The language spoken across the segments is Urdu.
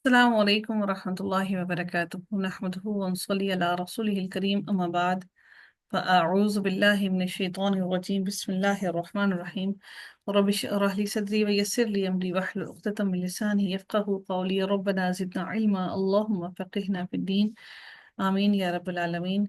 السلام عليكم ورحمة الله وبركاته نحمده ونصلي على رسوله الكريم أما بعد فأعوذ بالله من الشيطان الرجيم بسم الله الرحمن الرحيم رب اشرح لي صدري ويسر لي أمري واحلل عقدة من لساني يفقهوا قولي ربنا زدنا علما اللهم فقهنا في الدين آمين يا رب العالمين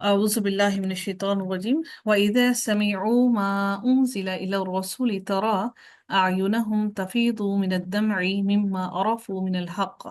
أعوذ بالله من الشيطان الرجيم وإذا سمعوا ما أنزل إلى الرسول ترى أعينهم تفيض من الدمع مما عرفوا من الحق।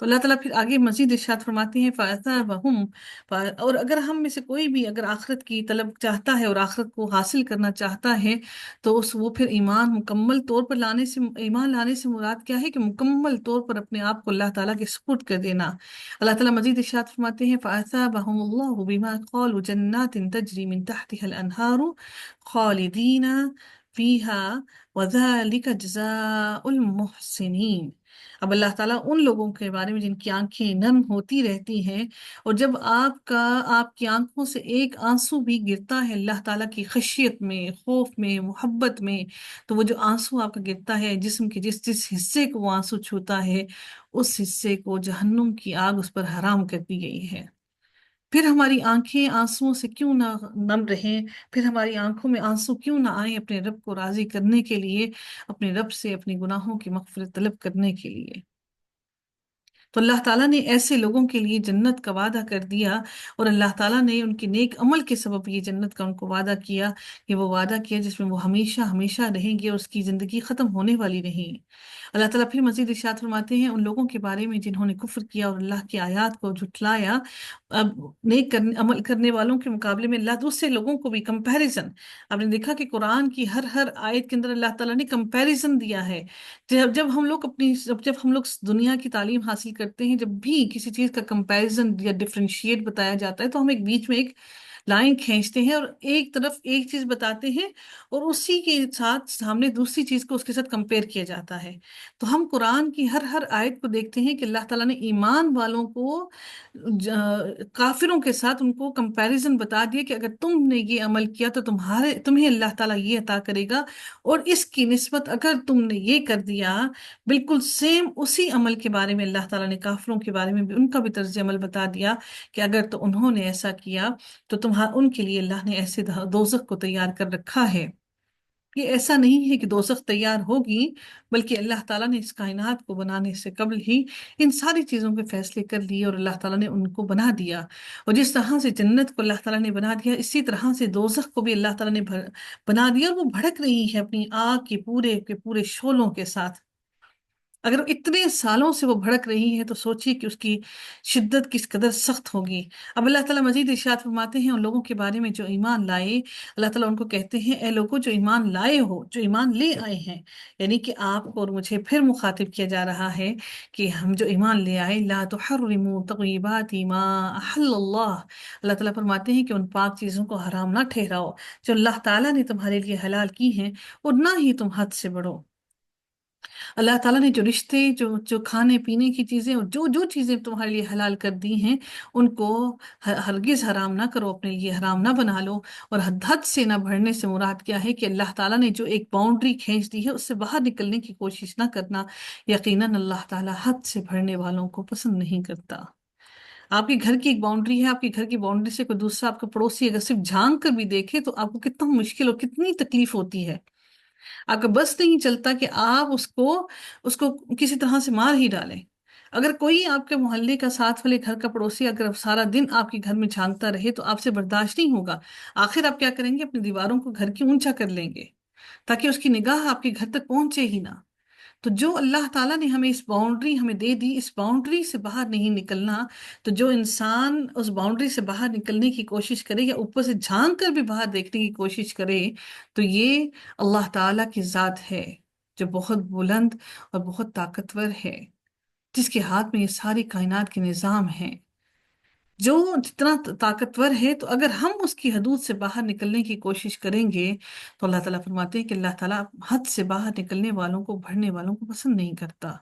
تو اللہ تعالیٰ پھر آگے مزید ارشاد فرماتے ہیں فَأَثَابَهُمْ، اور اگر ہم میں سے کوئی بھی اگر آخرت کی طلب چاہتا ہے اور آخرت کو حاصل کرنا چاہتا ہے تو وہ پھر ایمان مکمل طور پر لانے سے، ایمان لانے سے مراد کیا ہے کہ مکمل طور پر اپنے آپ کو اللہ تعالیٰ کے سپرد کر دینا۔ اللہ تعالیٰ مزید ارشاد فرماتے ہیں فَأَثَابَهُمُ اللَّهُ بِمَا قَالُوا جَنَّاتٍ تَجْرِي مِن تَحْتِهَا الْأَنْهَارُ خَالِدِينَ فِيهَا وَذَلِكَ جَزَاءُ الْمُحْسِنِينَ۔ اب اللہ تعالیٰ ان لوگوں کے بارے میں جن کی آنکھیں نم ہوتی رہتی ہیں، اور جب آپ کی آنکھوں سے ایک آنسو بھی گرتا ہے اللہ تعالیٰ کی خشیت میں، خوف میں، محبت میں، تو وہ جو آنسو آپ کا گرتا ہے جسم کے جس جس حصے کو وہ آنسو چھوتا ہے، اس حصے کو جہنم کی آگ اس پر حرام کر دی گئی ہے۔ پھر ہماری آنکھیں آنسوؤں سے کیوں نہ نم رہیں، پھر ہماری آنکھوں میں آنسو کیوں نہ آئیں اپنے رب کو راضی کرنے کے لیے، اپنے رب سے اپنے گناہوں کی مغفرت طلب کرنے کے لیے۔ تو اللہ تعالیٰ نے ایسے لوگوں کے لیے جنت کا وعدہ کر دیا، اور اللہ تعالیٰ نے ان کے نیک عمل کے سبب یہ جنت کا ان کو وعدہ کیا، کہ وہ وعدہ کیا جس میں وہ ہمیشہ ہمیشہ رہیں گے اور اس کی زندگی ختم ہونے والی نہیں۔ اللہ تعالیٰ پھر مزید ارشاد فرماتے ہیں ان لوگوں کے بارے میں جنہوں نے کفر کیا اور اللہ کی آیات کو جھٹلایا۔ اب عمل کرنے والوں کے مقابلے میں اللہ دوسرے لوگوں کو بھی کمپیریزن، آپ نے دیکھا کہ قرآن کی ہر آیت کے اندر اللہ تعالیٰ نے کمپیریزن دیا ہے۔ جب ہم لوگ دنیا کی تعلیم حاصل کرتے ہیں، جب بھی کسی چیز کا کمپیریزن یا ڈفرینشیٹ بتایا جاتا ہے تو ہم ایک بیچ میں ایک لائن کھینچتے ہیں اور ایک طرف ایک چیز بتاتے ہیں، اور اسی کے ساتھ سامنے دوسری چیز کو اس کے ساتھ کمپیئر کیا جاتا ہے۔ تو ہم قرآن کی ہر آیت کو دیکھتے ہیں کہ اللہ تعالیٰ نے ایمان والوں کو کافروں کے ساتھ ان کو کمپیریزن بتا دیا کہ اگر تم نے یہ عمل کیا تو تمہیں اللہ تعالیٰ یہ عطا کرے گا، اور اس کی نسبت اگر تم نے یہ کر دیا، بالکل سیم اسی عمل کے بارے میں اللہ تعالیٰ نے کافروں کے بارے میں بھی ان کا بھی طرز عمل بتا دیا کہ اگر تو انہوں نے ایسا کیا تو ان کے لیے اللہ نے ایسے دوزخ کو تیار کر رکھا ہے۔ یہ ایسا نہیں ہے کہ دوزخ تیار ہوگی، بلکہ اللہ تعالیٰ نے اس کائنات کو بنانے سے قبل ہی ان ساری چیزوں کے فیصلے کر لیے، اور اللہ تعالیٰ نے ان کو بنا دیا۔ اور جس طرح سے جنت کو اللہ تعالیٰ نے بنا دیا، اسی طرح سے دوزخ کو بھی اللہ تعالیٰ نے بنا دیا، اور وہ بھڑک رہی ہے اپنی آگ کے پورے شعلوں کے ساتھ۔ اگر اتنے سالوں سے وہ بھڑک رہی ہے تو سوچیے کہ اس کی شدت کس قدر سخت ہوگی۔ اب اللہ تعالیٰ مزید ارشاد فرماتے ہیں ان لوگوں کے بارے میں جو ایمان لائے، اللہ تعالیٰ ان کو کہتے ہیں اے لوگوں جو ایمان لائے ہو، جو ایمان لے آئے ہیں، یعنی کہ آپ کو اور مجھے پھر مخاطب کیا جا رہا ہے کہ ہم جو ایمان لے آئے، لا تحرموا طیبات ما احل اللہ، اللہ تعالیٰ فرماتے ہیں کہ ان پاک چیزوں کو حرام نہ ٹھہراؤ جو اللہ تعالیٰ نے تمہارے لیے حلال کی ہیں، اور نہ ہی تم حد سے بڑھو۔ اللہ تعالیٰ نے جو رشتے، جو کھانے پینے کی چیزیں اور جو چیزیں تمہارے لیے حلال کر دی ہیں، ان کو ہرگز حرام نہ کرو، اپنے لیے حرام نہ بنا لو۔ اور حد سے نہ بڑھنے سے مراد کیا ہے کہ اللہ تعالیٰ نے جو ایک باؤنڈری کھینچ دی ہے اس سے باہر نکلنے کی کوشش نہ کرنا۔ یقیناً اللہ تعالیٰ حد سے بڑھنے والوں کو پسند نہیں کرتا۔ آپ کے گھر کی ایک باؤنڈری ہے، آپ کے گھر کی باؤنڈری سے کوئی دوسرا آپ کا پڑوسی اگر صرف جھانک کر بھی دیکھے تو آپ کو کتنا مشکل اور کتنی تکلیف ہوتی ہے۔ آپ کا بس نہیں چلتا کہ آپ اس کو کسی طرح سے مار ہی ڈالیں۔ اگر کوئی آپ کے محلے کا ساتھ والے گھر کا پڑوسی اگر سارا دن آپ کے گھر میں جھانکتا رہے تو آپ سے برداشت نہیں ہوگا۔ آخر آپ کیا کریں گے؟ اپنی دیواروں کو گھر کی اونچا کر لیں گے تاکہ اس کی نگاہ آپ کے گھر تک پہنچے ہی نہ۔ تو جو اللہ تعالیٰ نے ہمیں اس باؤنڈری ہمیں دے دی، اس باؤنڈری سے باہر نہیں نکلنا۔ تو جو انسان اس باؤنڈری سے باہر نکلنے کی کوشش کرے یا اوپر سے جھانک کر بھی باہر دیکھنے کی کوشش کرے تو یہ اللہ تعالیٰ کی ذات ہے جو بہت بلند اور بہت طاقتور ہے، جس کے ہاتھ میں یہ ساری کائنات کے نظام ہیں۔ جو جتنا طاقتور ہے، تو اگر ہم اس کی حدود سے باہر نکلنے کی کوشش کریں گے تو اللہ تعالیٰ فرماتے ہیں کہ اللہ تعالیٰ حد سے باہر نکلنے والوں کو، بڑھنے والوں کو پسند نہیں کرتا۔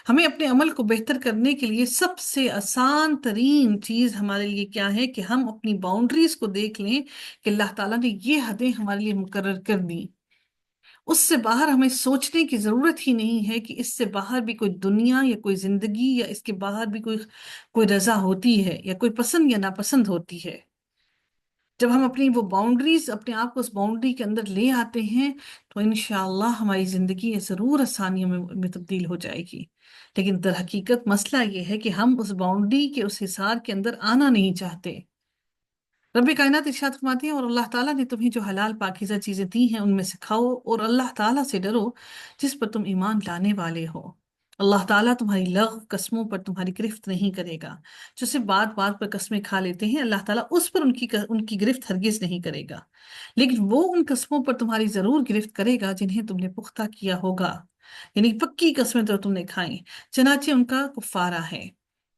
ہمیں اپنے عمل کو بہتر کرنے کے لیے سب سے آسان ترین چیز ہمارے لیے کیا ہے کہ ہم اپنی باؤنڈریز کو دیکھ لیں کہ اللہ تعالیٰ نے یہ حدیں ہمارے لیے مقرر کر دی۔ اس سے باہر ہمیں سوچنے کی ضرورت ہی نہیں ہے کہ اس سے باہر بھی کوئی دنیا یا کوئی زندگی یا اس کے باہر بھی کوئی رضا ہوتی ہے یا کوئی پسند یا ناپسند ہوتی ہے۔ جب ہم اپنی وہ باؤنڈریز، اپنے آپ کو اس باؤنڈری کے اندر لے آتے ہیں تو انشاءاللہ ہماری زندگی ضرور آسانیوں میں تبدیل ہو جائے گی۔ لیکن در حقیقت مسئلہ یہ ہے کہ ہم اس باؤنڈری کے اس حصار کے اندر آنا نہیں چاہتے۔ رب کائنات ارشاد فرماتے ہیں اور اللہ تعالیٰ نے تمہیں جو حلال پاکیزہ چیزیں دی ہیں ان میں سے کھاؤ، اور اللہ تعالیٰ سے ڈرو جس پر تم ایمان لانے والے ہو۔ اللہ تعالیٰ تمہاری لغو قسموں پر تمہاری گرفت نہیں کرے گا۔ جو صرف بات بات پر قسمیں کھا لیتے ہیں، اللہ تعالیٰ اس پر ان کی گرفت ہرگز نہیں کرے گا، لیکن وہ ان قسموں پر تمہاری ضرور گرفت کرے گا جنہیں تم نے پختہ کیا ہوگا، یعنی پکی قسمیں تو تم نے کھائیں، چنانچہ ان کا کفارہ ہے۔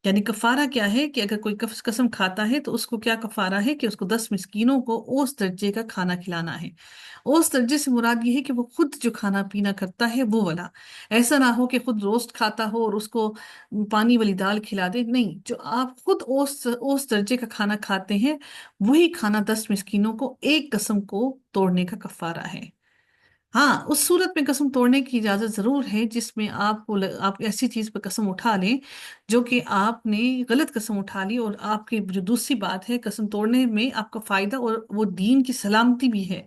یعنی کفارہ کیا ہے کہ اگر کوئی قسم کھاتا ہے تو اس کو کیا کفارہ ہے کہ اس کو 10 مسکینوں کو اوس درجے کا کھانا کھلانا ہے۔ اوس درجے سے مراد یہ ہے کہ وہ خود جو کھانا پینا کرتا ہے وہ والا، ایسا نہ ہو کہ خود روسٹ کھاتا ہو اور اس کو پانی والی دال کھلا دے، نہیں، جو آپ خود اوس درجے کا کھانا کھاتے ہیں وہی کھانا 10 مسکینوں کو ایک قسم کو توڑنے کا کفارہ ہے۔ ہاں، اس صورت میں قسم توڑنے کی اجازت ضرور ہے جس میں آپ ایسی چیز پر قسم اٹھا لیں جو کہ آپ نے غلط قسم اٹھا لی، اور آپ کی جو دوسری بات ہے قسم توڑنے میں آپ کا فائدہ اور وہ دین کی سلامتی بھی ہے،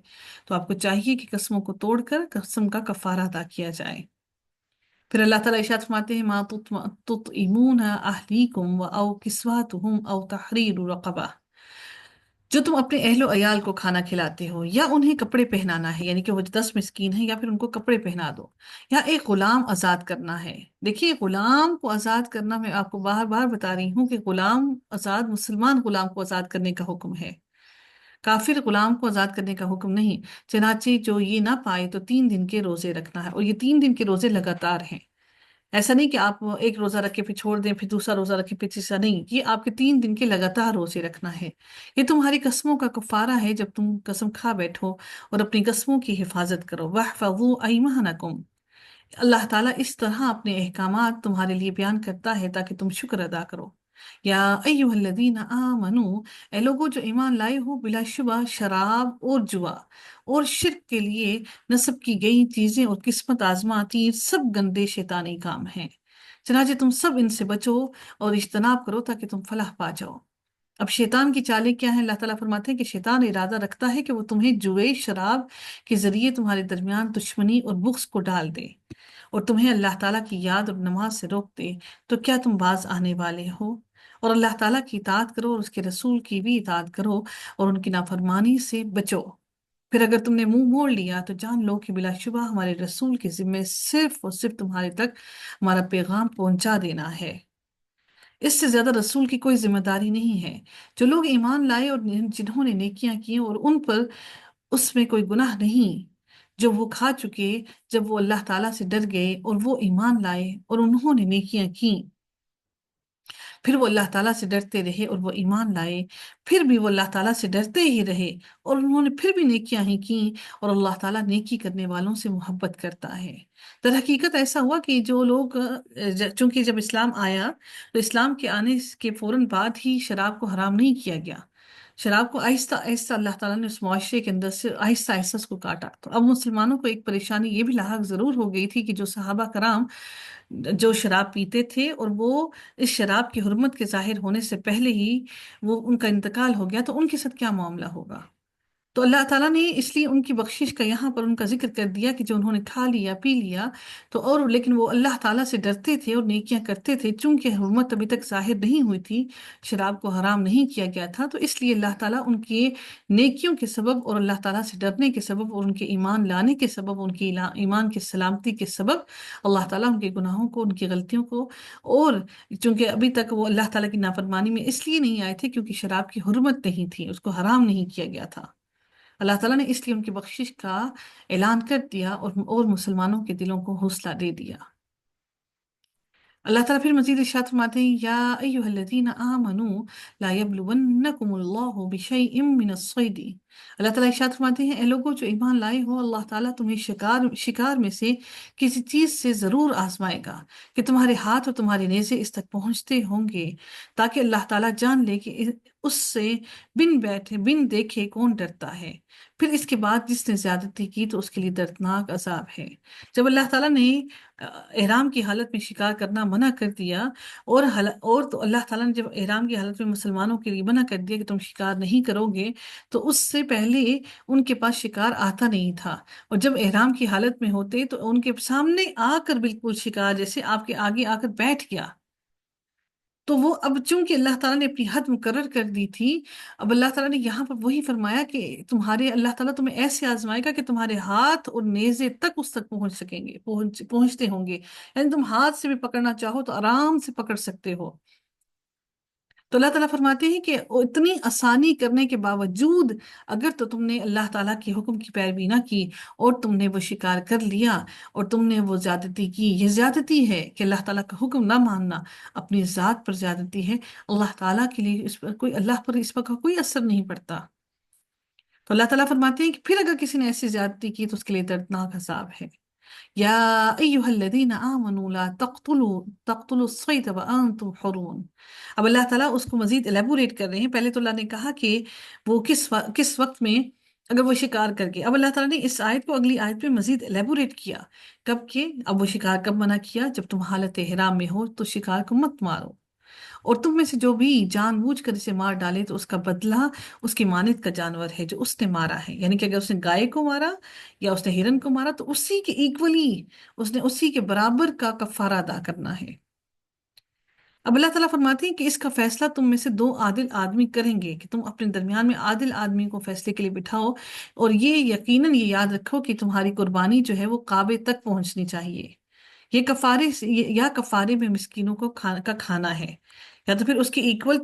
تو آپ کو چاہیے کہ قسموں کو توڑ کر قسم کا کفارہ ادا کیا جائے۔ پھر اللہ تعالیٰ ارشاد فرماتے ہیں ما تطعمون اہلیکم او کسوتہم او تحریر رقبہ، جو تم اپنے اہل و عیال کو کھانا کھلاتے ہو یا انہیں کپڑے پہنانا ہے، یعنی کہ وہ 10 مسکین ہیں یا پھر ان کو کپڑے پہنا دو، یا ایک غلام آزاد کرنا ہے۔ دیکھیے، غلام کو آزاد کرنا، میں آپ کو بار بار بتا رہی ہوں کہ غلام آزاد، مسلمان غلام کو آزاد کرنے کا حکم ہے، کافر غلام کو آزاد کرنے کا حکم نہیں۔ چنانچہ جو یہ نہ پائے تو 3 دن کے روزے رکھنا ہے، اور یہ 3 دن کے روزے لگاتار ہیں، ایسا نہیں کہ آپ ایک روزہ رکھ کے پھر چھوڑ دیں، پھر دوسرا روزہ رکھے پھر تیسرا، نہیں، یہ آپ کے 3 دن کے لگاتار روزے رکھنا ہے۔ یہ تمہاری قسموں کا کفارہ ہے جب تم قسم کھا بیٹھو، اور اپنی قسموں کی حفاظت کرو۔ وَاحْفَظُوا أَيْمَانَكُمْ، اللہ تعالیٰ اس طرح اپنے احکامات تمہارے لیے بیان کرتا ہے تاکہ تم شکر ادا کرو۔ یا ایہا الذین آمنو، اے لوگو جو ایمان لائے ہو، بلا شبہ شراب اور جوا اور شرک کے لیے نصب کی گئی چیزیں اور قسمت آزماتی سب گندے شیطانی کام ہیں، چنانچہ تم سب ان سے بچو اور اجتناب کرو تاکہ تم فلاح پا جاؤ۔ اب شیطان کی چالیں کیا ہیں؟ اللہ تعالیٰ فرماتے ہیں کہ شیطان ارادہ رکھتا ہے کہ وہ تمہیں جوئے شراب کے ذریعے تمہارے درمیان دشمنی اور بغض کو ڈال دے، اور تمہیں اللہ تعالیٰ کی یاد اور نماز سے روک دے، تو کیا تم باز آنے والے ہو؟ اور اللہ تعالیٰ کی اطاعت کرو اور اس کے رسول کی بھی اطاعت کرو اور ان کی نافرمانی سے بچو۔ پھر اگر تم نے منہ موڑ لیا تو جان لو کہ بلا شبہ ہمارے رسول کے ذمے صرف اور صرف تمہارے تک ہمارا پیغام پہنچا دینا ہے، اس سے زیادہ رسول کی کوئی ذمہ داری نہیں ہے۔ جو لوگ ایمان لائے اور جنہوں نے نیکیاں کی اور ان پر اس میں کوئی گناہ نہیں جو وہ کھا چکے، جب وہ اللہ تعالیٰ سے ڈر گئے اور وہ ایمان لائے اور انہوں نے نیکیاں کیں، پھر وہ اللہ تعالیٰ سے ڈرتے رہے اور وہ ایمان لائے، پھر بھی وہ اللہ تعالیٰ سے ڈرتے ہی رہے اور انہوں نے پھر بھی نیکیاں ہی کیں، اور اللہ تعالیٰ نیکی کرنے والوں سے محبت کرتا ہے۔ در حقیقت ایسا ہوا کہ جو لوگ چونکہ جب اسلام آیا تو اسلام کے آنے کے فوراً بعد ہی شراب کو حرام نہیں کیا گیا، شراب کو آہستہ آہستہ اللہ تعالیٰ نے اس معاشرے کے اندر سے آہستہ آہستہ اس کو کاٹا، تو اب مسلمانوں کو ایک پریشانی یہ بھی لاحق ضرور ہو گئی تھی کہ جو صحابہ کرام جو شراب پیتے تھے اور وہ اس شراب کی حرمت کے ظاہر ہونے سے پہلے ہی وہ ان کا انتقال ہو گیا، تو ان کے ساتھ کیا معاملہ ہوگا؟ تو اللہ تعالیٰ نے اس لیے ان کی بخشش کا یہاں پر ان کا ذکر کر دیا کہ جو انہوں نے کھا لیا پی لیا تو، اور لیکن وہ اللہ تعالیٰ سے ڈرتے تھے اور نیکیاں کرتے تھے، چونکہ حرمت ابھی تک ظاہر نہیں ہوئی تھی، شراب کو حرام نہیں کیا گیا تھا، تو اس لیے اللہ تعالیٰ ان کے نیکیوں کے سبب اور اللہ تعالیٰ سے ڈرنے کے سبب اور ان کے ایمان لانے کے سبب، ان کے ایمان کی سلامتی کے سبب، اللہ تعالیٰ ان کے گناہوں کو، ان کی غلطیوں کو، اور چونکہ ابھی تک وہ اللہ تعالیٰ کی نافرمانی میں اس لیے نہیں آئے تھے کیونکہ شراب کی حرمت نہیں تھی، اس کو حرام نہیں کیا گیا تھا، اللہ تعالیٰ نے اس لیے ان کی بخشش کا اعلان کر دیا اور مسلمانوں کے دلوں کو حوصلہ دے دیا۔ اللہ تعالیٰ پھر مزید ارشاد فرماتے ہیں یا ایھا الذین آمنوا لا یبلونکم اللہ بشیء من الصید، اللہ تعالیٰ ارشاد فرماتے ہیں اے لوگوں جو ایمان لائے ہو، اللہ تعالیٰ تمہیں شکار میں سے کسی چیز سے ضرور آزمائے گا کہ تمہارے ہاتھ اور تمہارے نیزے اس تک پہنچتے ہوں گے، تاکہ اللہ تعالیٰ جان لے کہ اس سے بن دیکھے کون ڈرتا ہے، پھر اس کے بعد جس نے زیادتی کی تو اس کے لیے دردناک عذاب ہے۔ جب اللہ تعالیٰ نے احرام کی حالت میں شکار کرنا منع کر دیا، اور تو اللہ تعالیٰ نے جب احرام کی حالت میں مسلمانوں کے لیے منع کر دیا کہ تم شکار نہیں کرو گے، تو اس سے پہلے ان کے پاس شکار آتا نہیں تھا، اور جب احرام کی حالت میں ہوتے تو ان کے سامنے آ کر بالکل شکار جیسے آپ کے آگے آ کر بیٹھ گیا، تو وہ اب چونکہ اللہ تعالیٰ نے اپنی حد مقرر کر دی تھی، اب اللہ تعالیٰ نے یہاں پر وہی فرمایا کہ تمہارے اللہ تعالیٰ تمہیں ایسے آزمائے گا کہ تمہارے ہاتھ اور نیزے تک اس تک پہنچ سکیں گے، پہنچتے ہوں گے، یعنی تم ہاتھ سے بھی پکڑنا چاہو تو آرام سے پکڑ سکتے ہو۔ تو اللہ تعالیٰ فرماتے ہیں کہ اتنی آسانی کرنے کے باوجود اگر تو تم نے اللہ تعالیٰ کے حکم کی پیروی نہ کی اور تم نے وہ شکار کر لیا اور تم نے وہ زیادتی کی، یہ زیادتی ہے کہ اللہ تعالیٰ کا حکم نہ ماننا اپنی ذات پر زیادتی ہے۔ اللہ تعالیٰ کے لیے اس پر کوئی، اللہ پر اس پر کا کوئی اثر نہیں پڑتا۔ تو اللہ تعالیٰ فرماتے ہیں کہ پھر اگر کسی نے ایسی زیادتی کی تو اس کے لیے دردناک عذاب ہے۔ یا ایہا الذین آمنوا لا تقتلوا الصید وانتم حرون۔ اب اللہ تعالیٰ اس کو مزید ایلیبوریٹ کر رہے ہیں۔ پہلے تو اللہ نے کہا کہ وہ کس وقت میں اگر وہ شکار کر کے، اب اللہ تعالیٰ نے اس آیت کو اگلی آیت میں مزید ایلیبوریٹ کیا، کب کہ اب وہ شکار کب منع کیا؟ جب تم حالت احرام میں ہو تو شکار کو مت مارو، اور تم میں سے جو بھی جان بوجھ کر اسے مار ڈالے تو اس کا بدلہ اس کی مانند کا جانور ہے جو اس نے مارا ہے، یعنی کہ اگر اس نے گائے کو مارا یا اس نے ہرن کو مارا تو اسی کے ایکولی اس نے اسی کے برابر کا کفارہ ادا کرنا ہے۔ اب اللہ تعالیٰ فرماتے ہیں کہ اس کا فیصلہ تم میں سے دو عادل آدمی کریں گے، کہ تم اپنے درمیان میں عادل آدمی کو فیصلے کے لیے بٹھاؤ، اور یہ یقیناً یہ یاد رکھو کہ تمہاری قربانی جو ہے وہ کعبے تک پہنچنی چاہیے۔ یہ کفارے یا کفارے میں مسکینوں کو کا کھانا ہے، یا تو پھر اس کے ایکول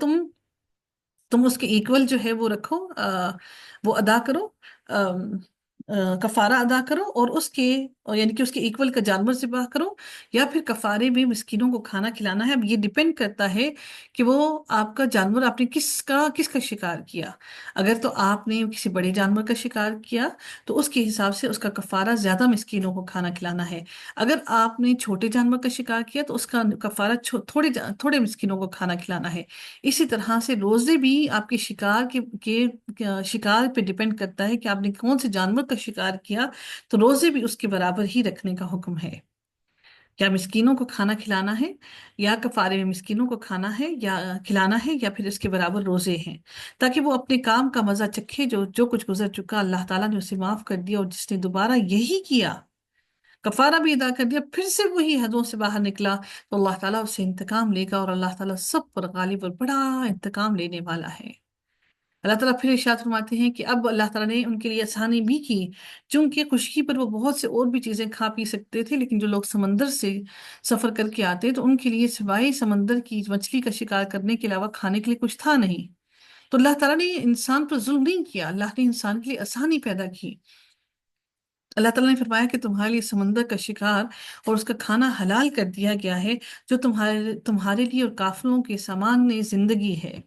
تم اس کے ایکول جو ہے وہ رکھو، وہ ادا کرو، کفارہ ادا کرو، اور اس کے یعنی کہ اس کے ایکول کا جانور ذبح کرو، یا پھر کفارے میں مسکینوں کو کھانا کھلانا ہے۔ اب یہ ڈیپینڈ کرتا ہے کہ وہ آپ کا جانور آپ نے کس کا شکار کیا۔ اگر تو آپ نے کسی بڑے جانور کا شکار کیا تو اس کے حساب سے اس کا کفارہ زیادہ مسکینوں کو کھانا کھلانا ہے۔ اگر آپ نے چھوٹے جانور کا شکار کیا تو اس کا کفارہ تھوڑے مسکینوں کو کھانا کھلانا ہے۔ اسی طرح سے روزے بھی آپ کے شکار پہ ڈیپینڈ کرتا ہے کہ آپ نے کون سے جانور کا شکار کیا، تو روزے بھی اس کے برابر ہی رکھنے کا حکم ہے۔ یا مسکینوں کو کھانا کھلانا ہے، یا کفارے میں مسکینوں کو کھانا ہے یا کھلانا ہے، یا پھر اس کے برابر روزے ہیں، تاکہ وہ اپنے کام کا مزہ چکھے۔ جو کچھ گزر چکا اللہ تعالیٰ نے اسے معاف کر دیا، اور جس نے دوبارہ یہی کیا، کفارہ بھی ادا کر دیا، پھر سے وہی حدوں سے باہر نکلا، تو اللہ تعالیٰ اسے انتقام لے گا، اور اللہ تعالیٰ سب پر غالب اور بڑا انتقام لینے والا ہے۔ اللہ تعالیٰ پھر ارشاد فرماتے ہیں کہ اب اللہ تعالیٰ نے ان کے لیے آسانی بھی کی، چونکہ خشکی پر وہ بہت سے اور بھی چیزیں کھا پی سکتے تھے، لیکن جو لوگ سمندر سے سفر کر کے آتے تو ان کے لیے سوائے سمندر کی مچھلی کا شکار کرنے کے علاوہ کھانے کے لیے کچھ تھا نہیں۔ تو اللہ تعالیٰ نے انسان پر ظلم نہیں کیا، اللہ نے انسان کے لیے آسانی پیدا کی۔ اللہ تعالیٰ نے فرمایا کہ تمہارے لیے سمندر کا شکار اور اس کا کھانا حلال کر دیا گیا ہے، جو تمہارے لیے اور کافروں کے سامان زندگی ہے،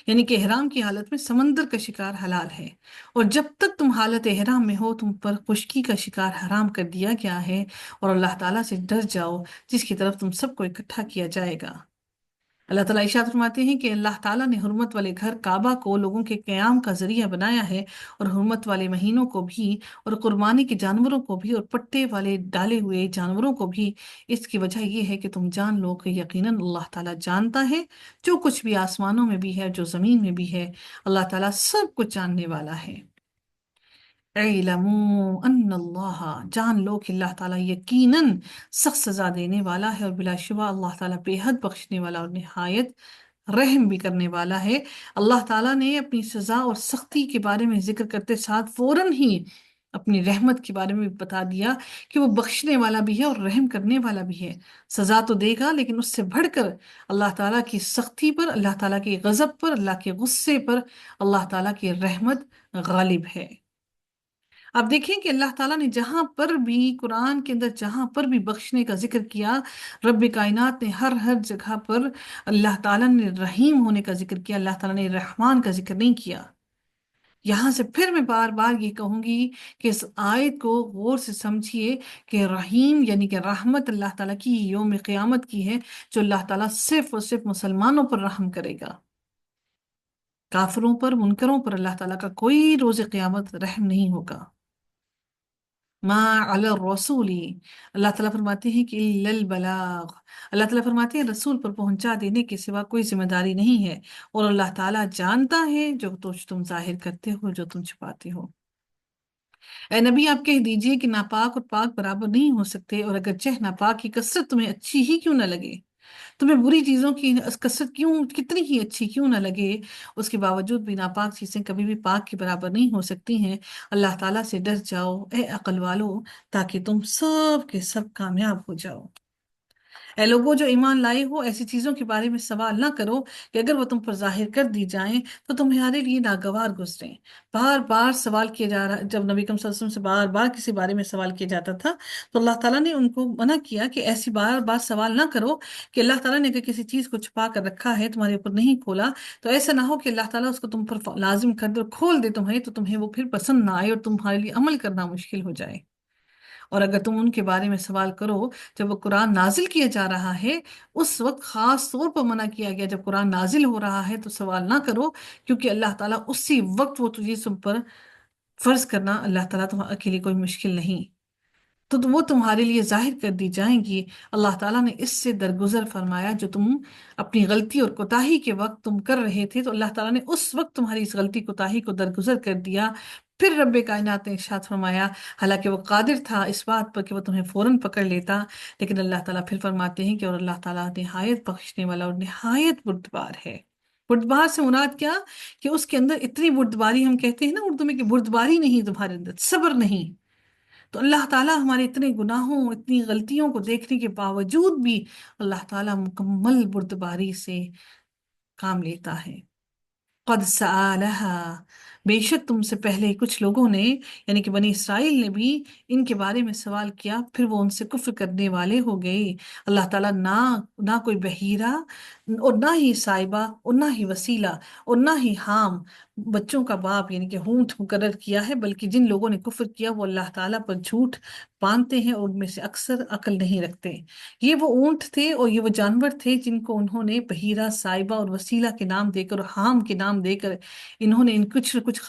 یعنی کہ احرام کی حالت میں سمندر کا شکار حلال ہے، اور جب تک تم حالت احرام میں ہو تم پر خشکی کا شکار حرام کر دیا گیا ہے، اور اللہ تعالیٰ سے ڈر جاؤ جس کی طرف تم سب کو اکٹھا کیا جائے گا۔ اللہ تعالیٰ ارشاد فرماتے ہیں کہ اللہ تعالیٰ نے حرمت والے گھر کعبہ کو لوگوں کے قیام کا ذریعہ بنایا ہے، اور حرمت والے مہینوں کو بھی، اور قربانی کے جانوروں کو بھی، اور پٹے والے ڈالے ہوئے جانوروں کو بھی۔ اس کی وجہ یہ ہے کہ تم جان لو کہ یقیناً اللہ تعالیٰ جانتا ہے جو کچھ بھی آسمانوں میں بھی ہے جو زمین میں بھی ہے، اللہ تعالیٰ سب کچھ جاننے والا ہے۔ اعلموا ان اللہ، جان لو کہ اللہ تعالیٰ یقیناً سخت سزا دینے والا ہے، اور بلا شبہ اللہ تعالیٰ بے حد بخشنے والا اور نہایت رحم بھی کرنے والا ہے۔ اللہ تعالیٰ نے اپنی سزا اور سختی کے بارے میں ذکر کرتے ساتھ فوراً ہی اپنی رحمت کے بارے میں بھی بتا دیا کہ وہ بخشنے والا بھی ہے اور رحم کرنے والا بھی ہے۔ سزا تو دے گا، لیکن اس سے بڑھ کر اللہ تعالیٰ کی سختی پر، اللہ تعالیٰ کے غضب پر، اللہ کے غصے پر اللہ تعالیٰ کی رحمت غالب ہے۔ آپ دیکھیں کہ اللہ تعالیٰ نے جہاں پر بھی قرآن کے اندر جہاں پر بھی بخشنے کا ذکر کیا، رب کائنات نے ہر جگہ پر اللہ تعالیٰ نے رحیم ہونے کا ذکر کیا، اللہ تعالیٰ نے رحمان کا ذکر نہیں کیا۔ یہاں سے پھر میں بار بار یہ کہوں گی کہ اس آیت کو غور سے سمجھیے کہ رحیم یعنی کہ رحمت اللہ تعالیٰ کی یوم قیامت کی ہے، جو اللہ تعالیٰ صرف اور صرف مسلمانوں پر رحم کرے گا۔ کافروں پر، منکروں پر اللہ تعالیٰ کا کوئی روز قیامت رحم نہیں ہوگا۔ ما علی الرسول، اللہ تعالیٰ فرماتے ہیں کہ الا البلاغ، اللہ تعالیٰ فرماتے ہیں رسول پر پہنچا دینے کے سوا کوئی ذمہ داری نہیں ہے، اور اللہ تعالیٰ جانتا ہے جو تم ظاہر کرتے ہو، جو تم چھپاتے ہو۔ اے نبی آپ کہہ دیجئے کہ ناپاک اور پاک برابر نہیں ہو سکتے، اور اگرچہ ناپاک کی کثرت تمہیں اچھی ہی کیوں نہ لگے، تمہیں بری چیزوں کی کثرت کیوں کتنی ہی اچھی کیوں نہ لگے، اس کے باوجود بھی ناپاک چیزیں کبھی بھی پاک کے برابر نہیں ہو سکتی ہیں۔ اللہ تعالیٰ سے ڈر جاؤ اے عقل والو، تاکہ تم سب کے سب کامیاب ہو جاؤ۔ اے لوگوں جو ایمان لائے ہو، ایسی چیزوں کے بارے میں سوال نہ کرو کہ اگر وہ تم پر ظاہر کر دی جائیں تو تمہارے لیے ناگوار گزریں۔ بار بار سوال کیا جا رہا، جب نبی کریم صلی اللہ علیہ وسلم سے بار بار کسی بارے میں سوال کیا جاتا تھا تو اللہ تعالیٰ نے ان کو منع کیا کہ ایسی بار بار سوال نہ کرو، کہ اللہ تعالیٰ نے اگر کسی چیز کو چھپا کر رکھا ہے، تمہارے اوپر نہیں کھولا، تو ایسا نہ ہو کہ اللہ تعالیٰ اس کو تم پر لازم کر دے اور کھول دے تمہیں، تو تمہیں وہ پھر پسند نہ آئے اور تمہارے لیے عمل کرنا مشکل ہو جائے۔ اور اگر تم ان کے بارے میں سوال کرو جب وہ قرآن نازل کیا جا رہا ہے، اس وقت خاص طور پر منع کیا گیا، جب قرآن نازل ہو رہا ہے تو سوال نہ کرو، کیونکہ اللہ تعالیٰ اسی وقت وہ تجھے تم پر فرض کرنا اللہ تعالیٰ تمہارے کے لیے کوئی مشکل نہیں، تو وہ تمہارے لیے ظاہر کر دی جائیں گی۔ اللہ تعالیٰ نے اس سے درگزر فرمایا، جو تم اپنی غلطی اور کوتاہی کے وقت تم کر رہے تھے، تو اللہ تعالیٰ نے اس وقت تمہاری اس غلطی کوتاہی کو درگزر کر دیا۔ پھر رب کائنات نے ارشاد فرمایا، حالانکہ وہ قادر تھا اس بات پر کہ وہ تمہیں فوراً پکڑ لیتا، لیکن اللہ تعالیٰ پھر فرماتے ہیں کہ اور اللہ تعالیٰ نہایت بخشنے والا اور نہایت بردبار ہے۔ بردبار سے مراد کیا؟ کہ اس کے اندر اتنی بردباری، ہم کہتے ہیں نا اردو میں کہ بردباری نہیں تمہارے اندر، صبر نہیں۔ تو اللہ تعالیٰ ہمارے اتنے گناہوں، اتنی غلطیوں کو دیکھنے کے باوجود بھی اللہ تعالیٰ مکمل بردباری سے کام لیتا ہے۔ قد سآلہا، بے شک تم سے پہلے کچھ لوگوں نے، یعنی کہ بنی اسرائیل نے بھی ان کے بارے میں سوال کیا، پھر وہ ان سے کفر کرنے والے ہو گئے۔ اللہ تعالیٰ نہ کوئی بحیرہ اور نہ ہی سائبہ اور نہ ہی وسیلہ اور نہ ہی حام، بچوں کا باپ یعنی کہ ہونٹ مقرر کیا ہے، بلکہ جن لوگوں نے کفر کیا وہ اللہ تعالیٰ پر جھوٹ باندھتے ہیں اور ان میں سے اکثر عقل نہیں رکھتے۔ یہ وہ اونٹ تھے اور یہ وہ جانور تھے جن کو انہوں نے بحیرہ، سائبہ اور وسیلہ کے نام دے کر اور حام کے نام دے کر انہوں نے ان کچھ نہ کچھ خاص